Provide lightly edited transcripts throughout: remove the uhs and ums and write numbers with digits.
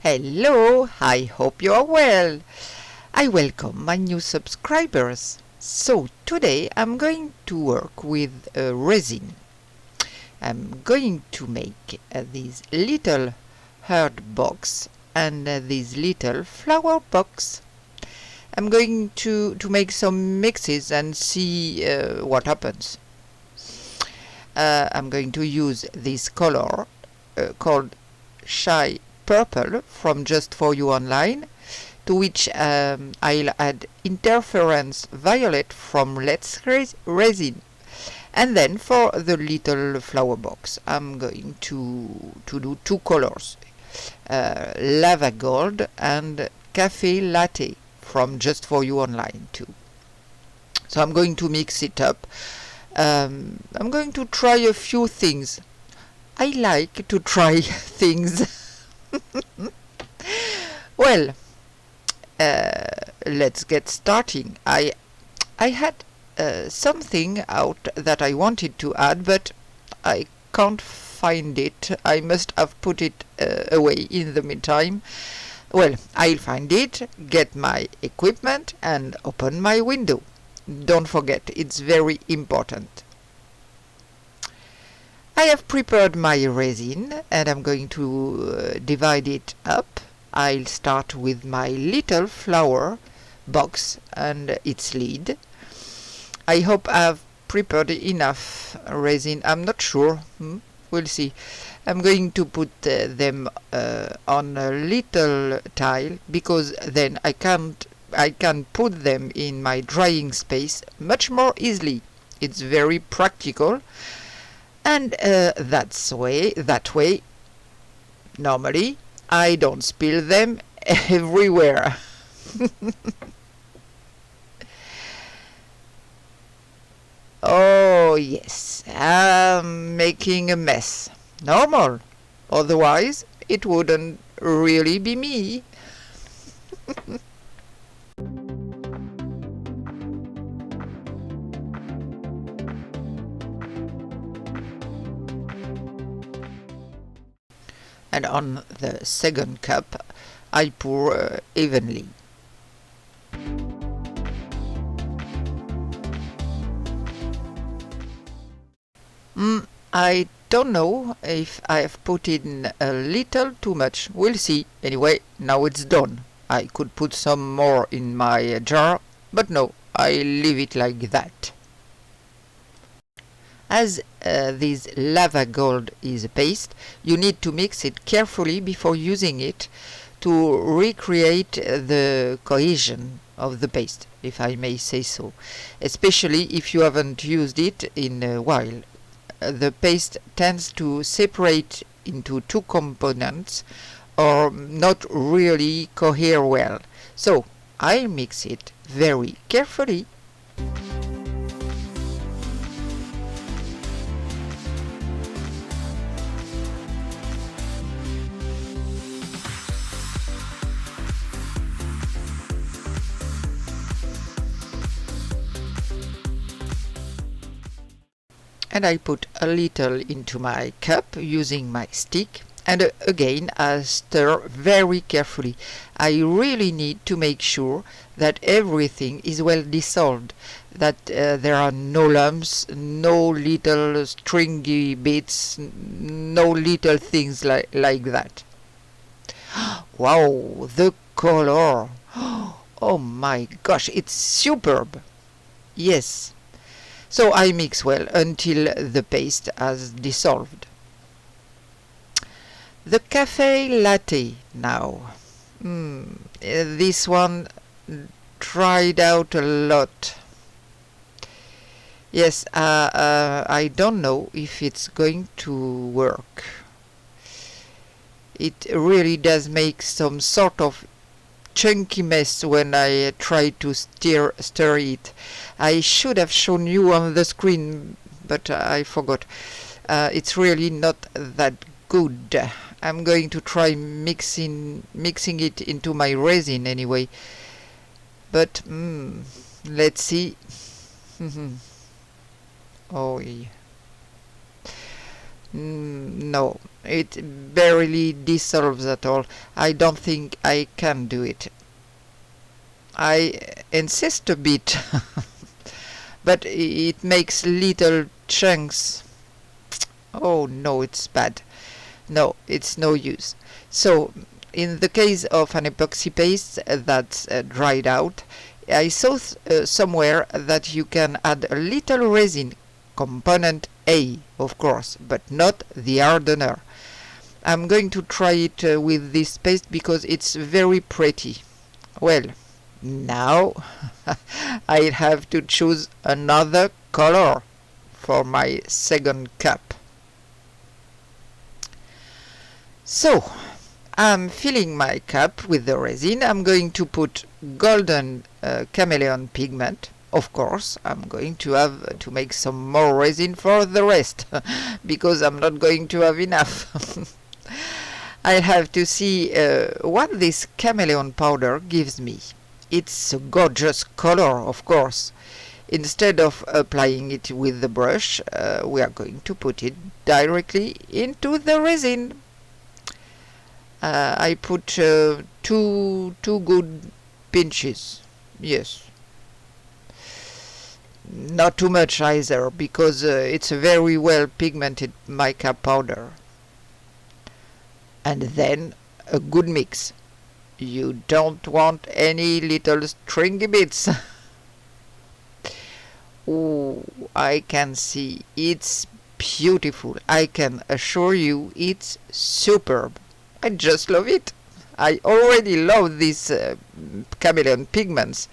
Hello, I hope you are well. I welcome my new subscribers. So today I'm going to work with resin. I'm going to make this little heart box and this little flower box. I'm going to make some mixes and see what happens. I'm going to use this color called Shy Purple from Just For You Online, to which I'll add Interference Violet from Let's Resin. And then for the little flower box I'm going to do two colors, Lava Gold and Cafe Latte from Just For You Online too. So I'm going to mix it up. I'm going to try a few things. I like to try things. Well, let's get starting. I had something out that I wanted to add, but I can't find it. I must have put it away in the meantime. Well, I'll find it, get my equipment and open my window. Don't forget, it's very important. I have prepared my resin and I'm going to divide it up. I'll start with my little flower box and its lid. I hope I've prepared enough resin. I'm not sure. We'll see. I'm going to put them on a little tile because then I can put them in my drying space much more easily. It's very practical. And that way, normally, I don't spill them everywhere. Oh yes, I'm making a mess. Normal. Otherwise, it wouldn't really be me. And on the second cup I pour evenly. I don't know if I've put in a little too much. We'll see. Anyway, now it's done. I could put some more in my jar, but no, I leave it like that. As this lava gold is a paste, you need to mix it carefully before using it to recreate the cohesion of the paste, if I may say so, especially if you haven't used it in a while. The paste tends to separate into two components or not really cohere well, so I mix it very carefully. And I put a little into my cup using my stick, and again I stir very carefully. I really need to make sure that everything is well dissolved, that there are no lumps, no little stringy bits, no little things like that. Wow, the color! Oh my gosh, it's superb! Yes. So I mix well until the paste has dissolved. The cafe latte now. This one tried out a lot. Yes, I don't know if it's going to work. It really does make some sort of chunky mess when I try to stir it. I should have shown you on the screen, but I forgot. It's really not that good. I'm going to try mixing it into my resin anyway. But let's see. Oh yeah. No, it barely dissolves at all. I don't think I can do it. I insist a bit, but it makes little chunks. Oh no, it's bad. No, it's no use. So, in the case of an epoxy paste that's dried out, I saw somewhere that you can add a little resin, component A, of course, but not the hardener. I'm going to try it with this paste because it's very pretty. Well, now I'll have to choose another color for my second cup. So, I'm filling my cup with the resin. I'm going to put golden chameleon pigment. Of course, I'm going to have to make some more resin for the rest because I'm not going to have enough. I'll have to see what this chameleon powder gives me. It's a gorgeous color, of course. Instead of applying it with the brush, we are going to put it directly into the resin. I put two good pinches. Yes. Not too much either, because it's a very well pigmented mica powder. And then a good mix. You don't want any little stringy bits. Oh, I can see it's beautiful. I can assure you it's superb. I just love it. I already love these chameleon pigments,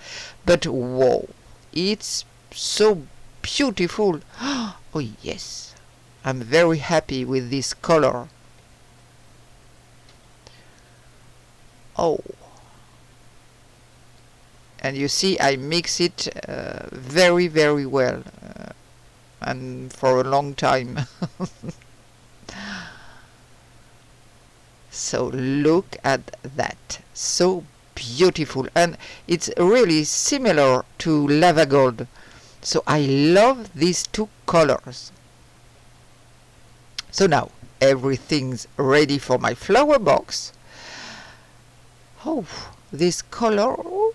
but whoa, it's so beautiful. Oh yes, I'm very happy with this color. Oh, and you see I mix it very well and for a long time. So look at that, so beautiful, and it's really similar to lava gold. So I love these two colors. So now everything's ready for my flower box. Oh, this color! Oh.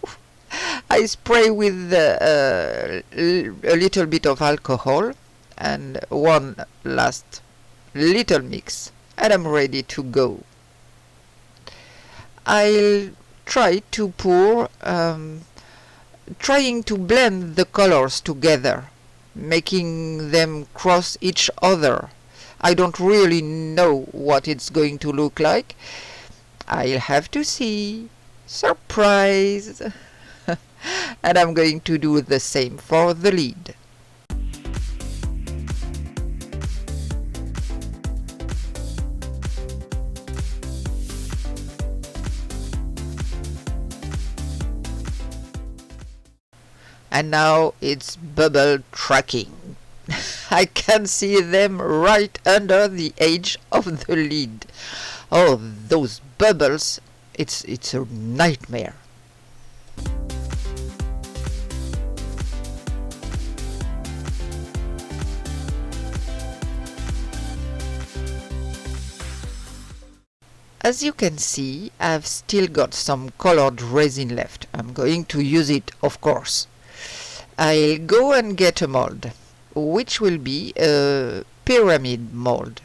I spray with a little bit of alcohol and one last little mix, and I'm ready to go. I'll try to pour, trying to blend the colors together, making them cross each other. I don't really know what it's going to look like. I'll have to see. Surprise! And I'm going to do the same for the lid. And now it's bubble tracking. I can see them right under the edge of the lid. Oh, those bubbles, it's a nightmare. As you can see, I've still got some colored resin left. I'm going to use it, of course. I'll go and get a mold, which will be a pyramid mold.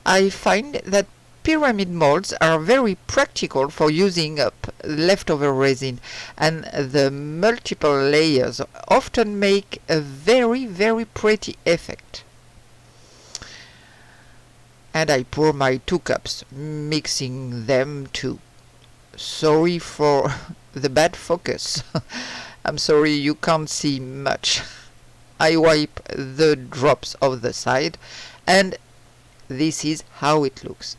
I find that pyramid molds are very practical for using up leftover resin, and the multiple layers often make a very pretty effect. And I pour my 2 cups, mixing them too. Sorry for the bad focus. I'm sorry you can't see much. I wipe the drops of the side, and this is how it looks.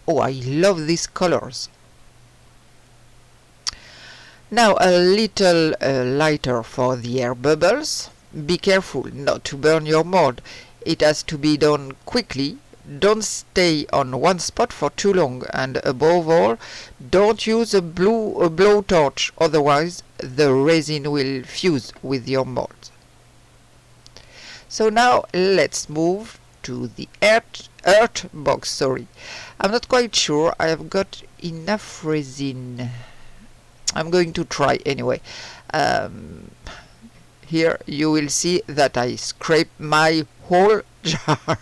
Oh, I love these colors. Now a little lighter for the air bubbles. Be careful not to burn your mold. It has to be done quickly. Don't stay on one spot for too long, and above all, don't use a blowtorch, otherwise the resin will fuse with your mold. So now let's move to the earth box. Sorry, I'm not quite sure I have got enough resin. I'm going to try anyway. Here you will see that I scrape my whole jar.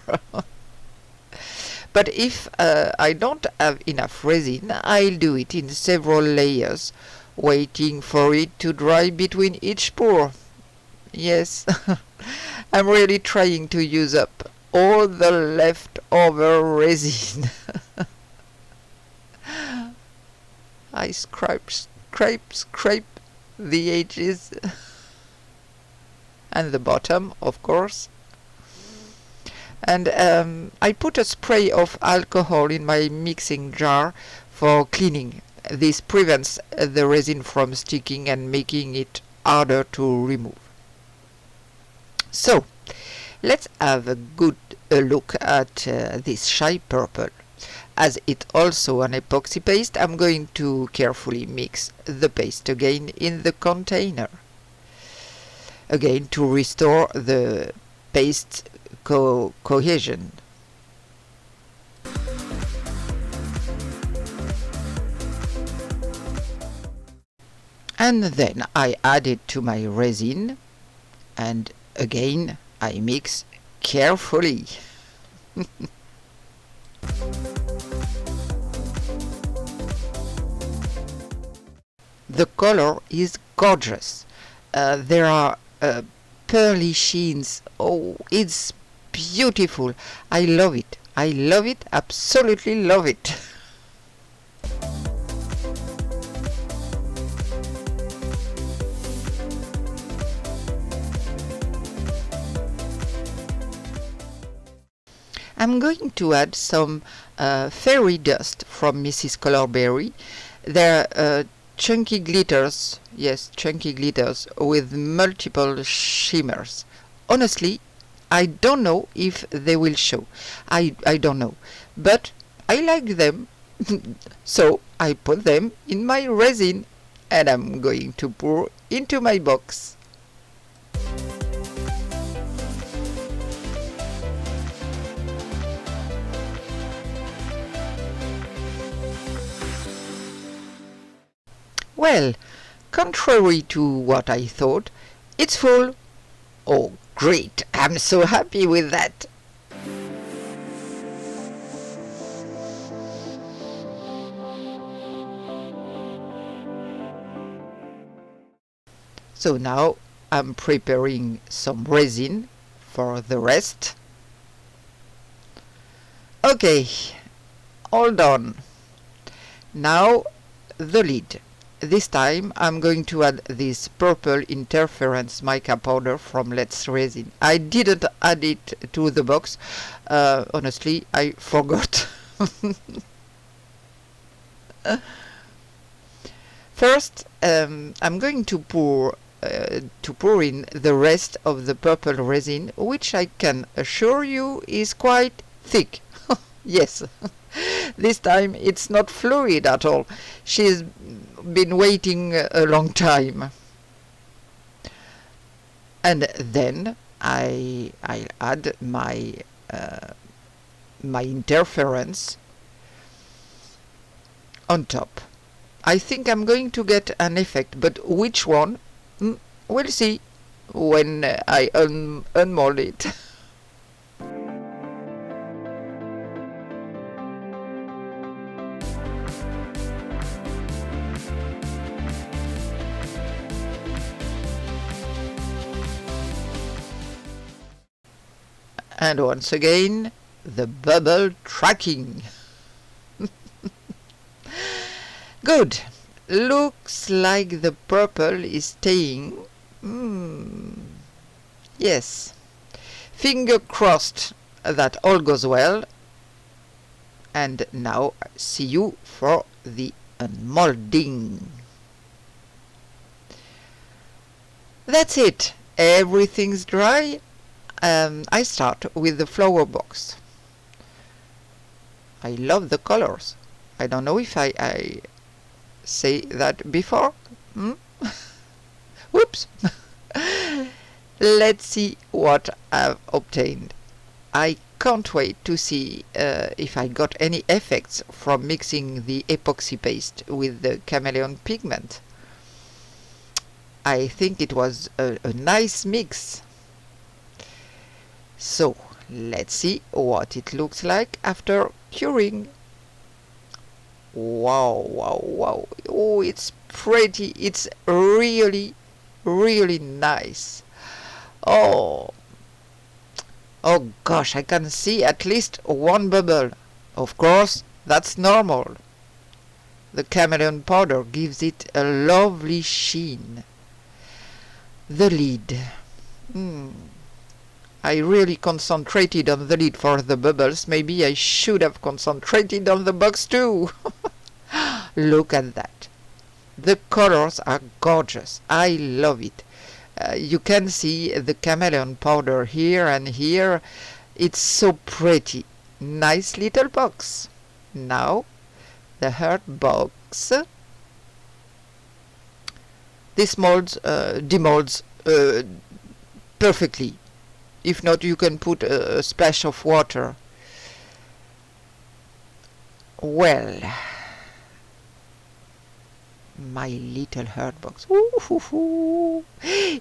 But if I don't have enough resin, I'll do it in several layers, waiting for it to dry between each pour. Yes, I'm really trying to use up all the leftover resin. I scrape the edges and the bottom, of course. And I put a spray of alcohol in my mixing jar for cleaning. This prevents the resin from sticking and making it harder to remove. So, let's have a good look at this shy purple. As it's also an epoxy paste, I'm going to carefully mix the paste again in the container. Again, to restore the paste cohesion. And then I add it to my resin, and again I mix carefully. The color is gorgeous. There are pearly sheens. Oh, it's beautiful. I love it. I love it. Absolutely love it. I'm going to add some fairy dust from Mrs. Colorberry. They're chunky glitters, yes, chunky glitters with multiple shimmers. Honestly, I don't know if they will show. I don't know, but I like them, so I put them in my resin, and I'm going to pour into my box. Well, contrary to what I thought, it's full. Oh, great! I'm so happy with that. So now I'm preparing some resin for the rest. Okay, all done. Now the lid. This time I'm going to add this purple interference mica powder from Let's Resin. I didn't add it to the box. Honestly, I forgot. First, I'm going to pour in the rest of the purple resin, which I can assure you is quite thick. Yes, this time it's not fluid at all. She's been waiting a long time. And then I'll add my interference on top. I think I'm going to get an effect, but which one? We'll see when I unmold it. And once again, the bubble tracking. Good. Looks like the purple is staying. Yes. Finger crossed that all goes well. And now see you for the unmolding. That's it. Everything's dry. I start with the flower box. I love the colors. I don't know if I say that before. Whoops. Let's see what I've obtained. I can't wait to see if I got any effects from mixing the epoxy paste with the chameleon pigment. I think it was a nice mix. So let's see what it looks like after curing. Wow, wow, wow. Oh, it's pretty. It's really, really nice. Oh gosh, I can see at least one bubble. Of course, that's normal. The chameleon powder gives it a lovely sheen. The lid. I really concentrated on the lid for the bubbles. Maybe I should have concentrated on the box too. Look at that. The colors are gorgeous. I love it. You can see the chameleon powder here and here. It's so pretty. Nice little box. Now the heart box. This molds demolds perfectly. If not, you can put a splash of water. Well, my little heart box. Ooh,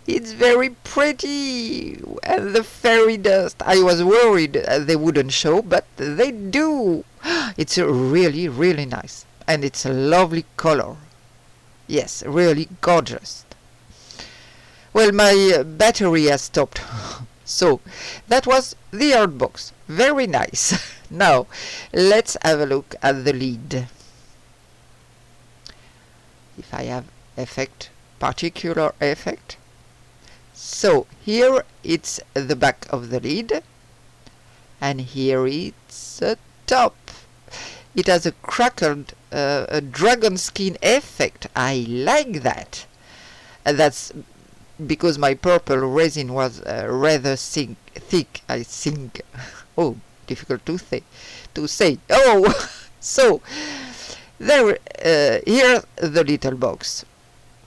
it's very pretty. And the fairy dust. I was worried they wouldn't show, but they do. It's really, really nice. And it's a lovely color. Yes, really gorgeous. Well, my battery has stopped. So, that was the art box. Very nice. Now, let's have a look at the lid. If I have particular effect. So, here it's the back of the lid. And here it's the top. It has a crackled a dragon skin effect. I like that. And that's because my purple resin was rather thick, I think. Oh, difficult to say. Oh, so there. Here the little box.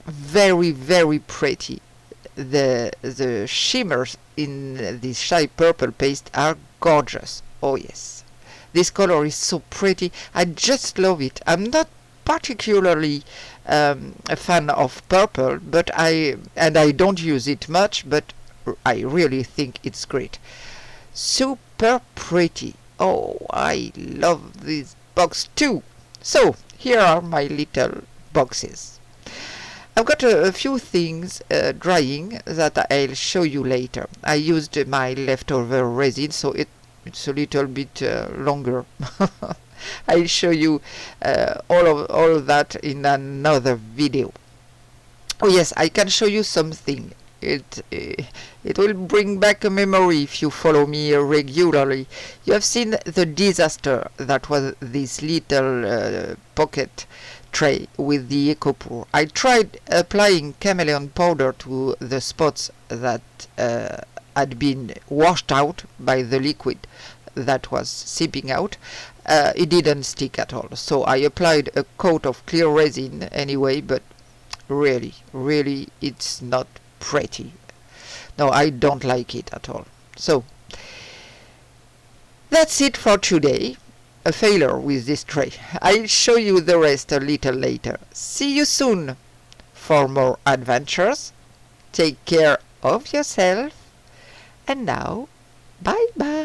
Very, very pretty. The shimmers in this shy purple paste are gorgeous. Oh yes. This color is so pretty. I just love it. I'm not particularly a fan of purple, but I don't use it much, but I really think it's great. Super pretty. Oh, I love this box too. So here are my little boxes. I've got a few things drying that I'll show you later. I used my leftover resin, so it's a little bit longer. I'll show you all of that in another video. Oh yes, I can show you something. It will bring back a memory if you follow me regularly. You have seen the disaster that was this little pocket tray with the Eco Pour. I tried applying chameleon powder to the spots that had been washed out by the liquid that was seeping out. It didn't stick at all, so I applied a coat of clear resin anyway, but really it's not pretty. No, I don't like it at all. So that's it for today. A failure with this tray. I'll show you the rest a little later. See you soon for more adventures. Take care of yourself. And now, bye bye.